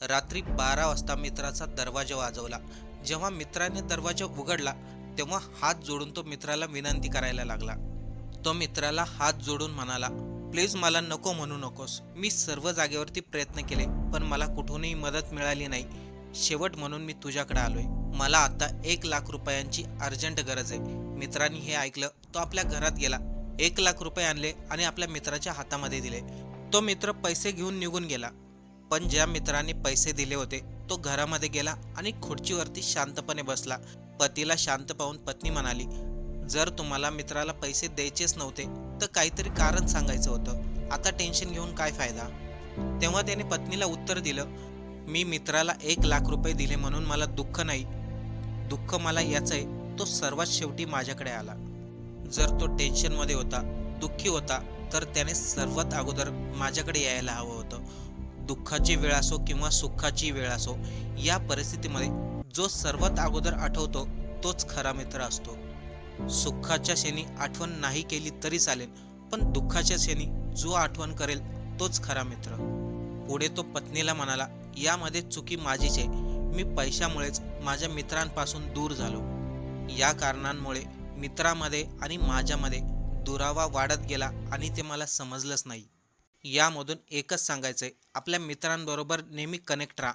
रात्री 12 वाजता मित्राचा दरवाजा वाजवला. जेव्हा मित्राने दरवाजा उघडला, तेव्हा हात जोडून तो मित्राला विनंती करायला लागला. तो मित्राला हात जोडून म्हणाला, "प्लीज मला नको म्हणू नकोस. मी सर्व जागेवरती प्रयत्न केले, पण मला कुठूनही मदत मिळाली नाही. शेवट म्हणून मी तुझ्याकडे आलोय. मला आता 1 लाख रुपयांची अर्जंट गरज आहे." मित्राने हे ऐकलं, तो आपल्या घरात गेला. 1 लाख रुपये आणले आणि आपल्या मित्राच्या हातामध्ये दिले. तो मित्र पैसे घेऊन निघून गेला. पण ज्या मित्राने पैसे दिले होते, तो घरामध्ये गेला आणि खुर्चीवरती शांतपणे बसला. पतीला शांत पाहून पत्नी म्हणाली, "जर तुम्हाला मित्राला पैसे द्यायचेच नव्हते, तर काहीतरी कारण सांगायचं होतं. आता टेन्शन घेऊन काय फायदा?" तेव्हा त्याने पत्नीला उत्तर दिलं, "मी मित्राला 1 लाख रुपये दिले म्हणून मला दुःख नाही. दुःख मला याचं आहे, तो सर्वात शेवटी माझ्याकडे आला. जर तो टेन्शनमध्ये होता, दुःखी होता, तर त्याने सर्वात अगोदर माझ्याकडे यायला हवं होतं. दुःखाची वेळ असो किंवा सुखाची वेळ असो, या परिस्थितीमध्ये जो सर्वात अगोदर आठवतो तोच खरा मित्र असतो. सुखाच्या क्षणी आठवण नाही केली तरी चालेल, पण दुःखाच्या क्षणी जो आठवण करेल तोच खरा मित्र." पुढे तो पत्नीला म्हणाला, "यामध्ये चुकी माझीच आहे. मी पैशामुळेच माझ्या मित्रांपासून दूर झालो. या कारणांमुळे मित्रामध्ये आणि माझ्यामध्ये दुरावा वाढत गेला आणि ते मला समजलंच नाही. यामधून एकच सांगायचंय, आपल्या मित्रांबरोबर नेहमी कनेक्ट राहा.